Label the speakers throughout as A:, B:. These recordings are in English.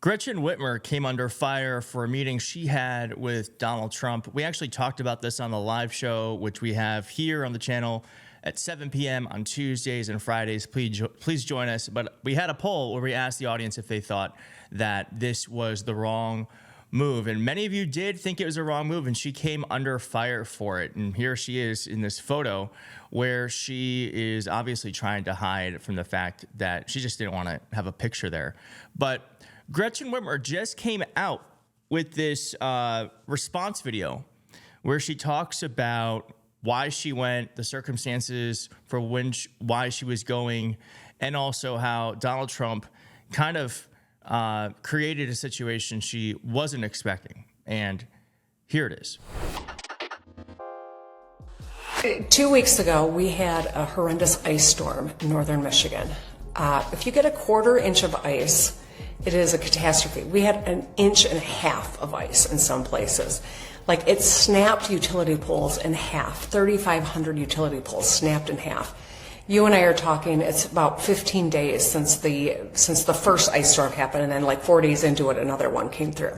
A: Gretchen Whitmer came under fire for a meeting she had with Donald Trump. We actually talked about this on the live show, which we have here on the channel at 7 p.m. on Tuesdays and Fridays. Please join us. But we had a poll where we asked the audience if they thought that this was the wrong move. And many of you did think it was a wrong move, and she came under fire for it. And here she is in this photo where she is obviously trying to hide from the fact that she just didn't want to have a picture there. But Gretchen Whitmer just came out with this response video where she talks about why she went, the circumstances for why she was going, and also how Donald Trump kind of created a situation she wasn't expecting. And here it is.
B: 2 weeks ago, we had a horrendous ice storm in northern Michigan. If you get a quarter inch of ice, it is a catastrophe. We had 1.5 inches of ice in some places. Like, it snapped utility poles in half. 3,500 utility poles snapped in half. You and I are talking, it's about 15 days since the first ice storm happened, and then like 4 days into it, another one came through.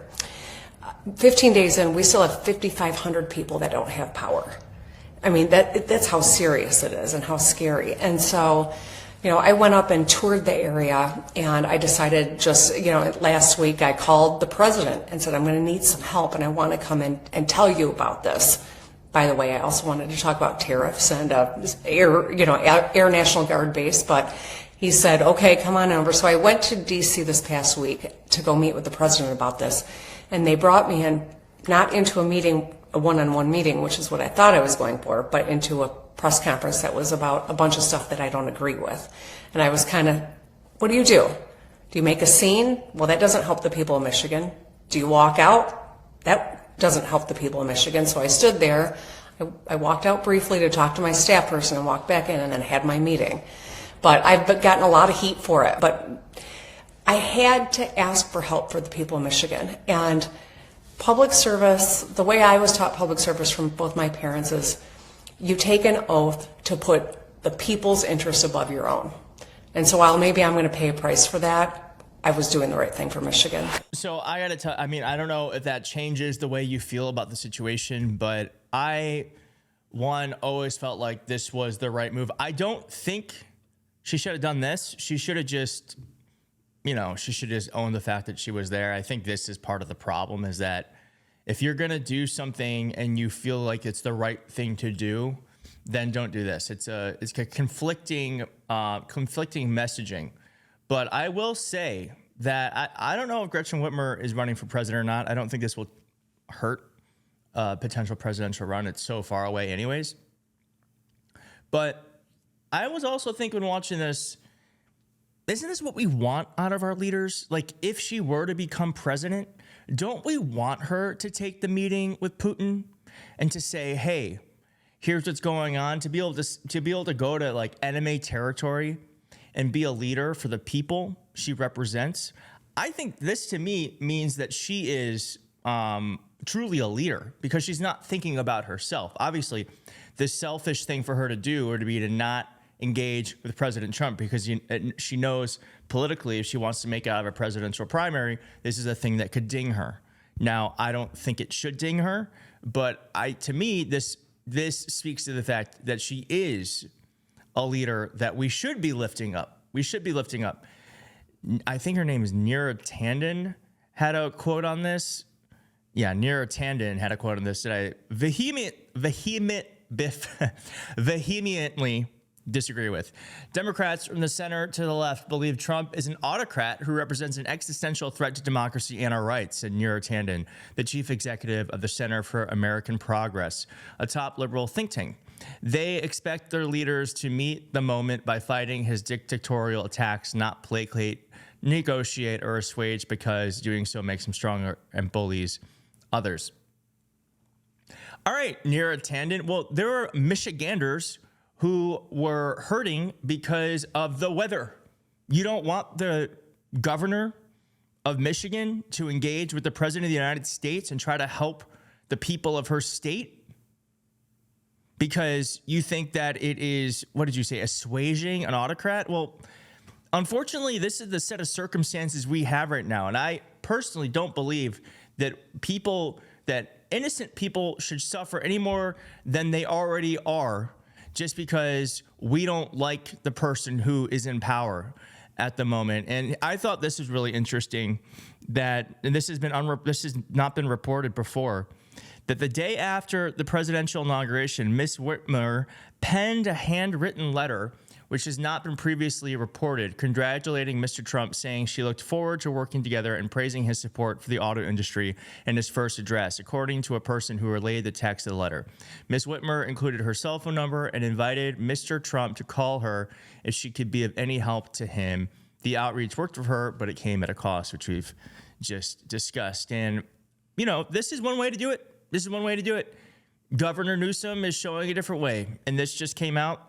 B: 15 days in, we still have 5,500 people that don't have power. I mean, that's how serious it is and how scary. And so, I went up and toured the area, and I decided last week I called the president and said, I'm going to need some help, and I want to come in and tell you about this. By the way, I also wanted to talk about tariffs and Air National Guard base, but he said, okay, come on over. So I went to D.C. this past week to go meet with the president about this, and they brought me in, not into a meeting, a one-on-one meeting, which is what I thought I was going for, but into a press conference that was about a bunch of stuff that I don't agree with. And I was kind of, what do? Do you make a scene? Well, that doesn't help the people of Michigan. Do you walk out? That doesn't help the people of Michigan. So I stood there. I walked out briefly to talk to my staff person and walked back in and then had my meeting. But I've gotten a lot of heat for it. But I had to ask for help for the people of Michigan. And public service, the way I was taught public service from both my parents is you take an oath to put the people's interests above your own. And so while maybe I'm going to pay a price for that, I was doing the right thing for Michigan.
A: So I got to tell, I don't know if that changes the way you feel about the situation, but I always felt like this was the right move. I don't think she should have done this. She should have just, she should just own the fact that she was there. I think this is part of the problem, is that if you're going to do something and you feel like it's the right thing to do, then don't do this. It's a conflicting messaging. But I will say that I don't know if Gretchen Whitmer is running for president or not. I don't think this will hurt a potential presidential run. It's so far away anyways. But I was also thinking, watching this, isn't this what we want out of our leaders? Like, if she were to become president, don't we want her to take the meeting with Putin and to say, hey, here's what's going on, to be able to go to like enemy territory and be a leader for the people she represents? I think this, to me, means that she is truly a leader, because she's not thinking about herself. Obviously, the selfish thing for her to do would be to not engage with President Trump, because she knows politically, if she wants to make it out of a presidential primary, this is a thing that could ding her. Now, I don't think it should ding her, but to me, this speaks to the fact that she is a leader that we should be lifting up. We should be lifting up. I think her name is Neera Tanden, had a quote on this. Yeah, Neera Tanden had a quote on this that I vehemently disagree with. Democrats from the center to the left believe Trump is an autocrat who represents an existential threat to democracy and our rights, said Neera Tanden, the chief executive of the Center for American Progress, a top liberal think tank. They expect their leaders to meet the moment by fighting his dictatorial attacks, not placate, negotiate, or assuage, because doing so makes him stronger and bullies others. All right, Neera Tanden. Well, there are Michiganders who were hurting because of the weather. You don't want the governor of Michigan to engage with the president of the United States and try to help the people of her state because you think that it is, what did you say, assuaging an autocrat? Well, unfortunately, this is the set of circumstances we have right now. And I personally don't believe that innocent people should suffer any more than they already are just because we don't like the person who is in power at the moment. And I thought this was really interesting and this has not been reported before, that the day after the presidential inauguration, Ms. Whitmer penned a handwritten letter, which has not been previously reported, congratulating Mr. Trump, saying she looked forward to working together and praising his support for the auto industry in his first address, according to a person who relayed the text of the letter. Ms. Whitmer included her cell phone number and invited Mr. Trump to call her if she could be of any help to him. The outreach worked for her, but it came at a cost, which we've just discussed. And, this is one way to do it. Governor Newsom is showing a different way. And this just came out.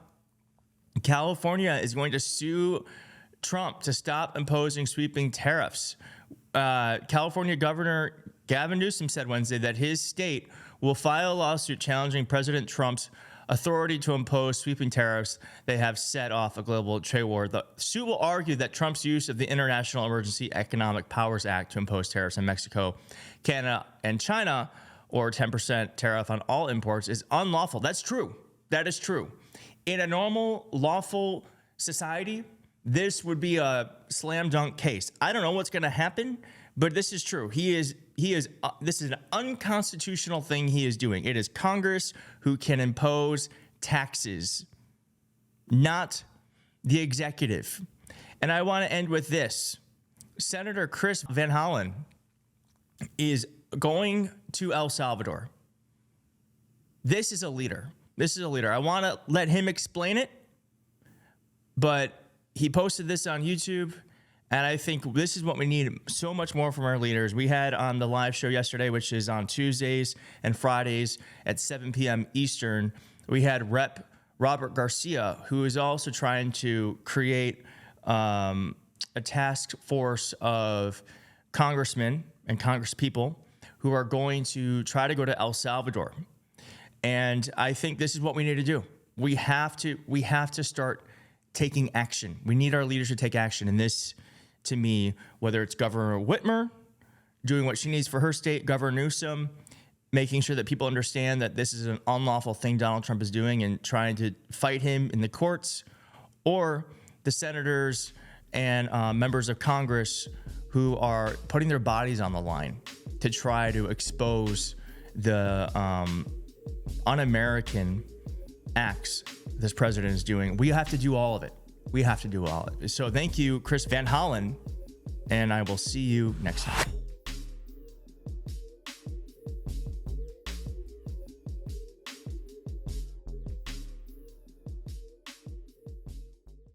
A: California is going to sue Trump to stop imposing sweeping tariffs. California Governor Gavin Newsom said Wednesday that his state will file a lawsuit challenging President Trump's authority to impose sweeping tariffs they have set off a global trade war. The suit will argue that Trump's use of the International Emergency Economic Powers Act to impose tariffs on Mexico, Canada, and China, or 10% tariff on all imports, is unlawful. That's true. That is true. In a normal, lawful society, this would be a slam dunk case. I don't know what's going to happen, but this is true. This is an unconstitutional thing he is doing. It is Congress who can impose taxes, not the executive. And I want to end with this. Senator Chris Van Hollen is going to El Salvador. This is a leader. I want to let him explain it, but he posted this on YouTube, and I think this is what we need so much more from our leaders. We had on the live show yesterday, which is on Tuesdays and Fridays at 7 p.m. Eastern, we had Rep. Robert Garcia, who is also trying to create a task force of congressmen and congresspeople who are going to try to go to El Salvador. And I think this is what we need to do. We have to start taking action. We need our leaders to take action. And this, to me, whether it's Governor Whitmer doing what she needs for her state, Governor Newsom making sure that people understand that this is an unlawful thing Donald Trump is doing and trying to fight him in the courts, or the senators and members of Congress who are putting their bodies on the line to try to expose the un-American acts this president is doing. We have to do all of it. So thank you, Chris Van Hollen, and I will see you next time.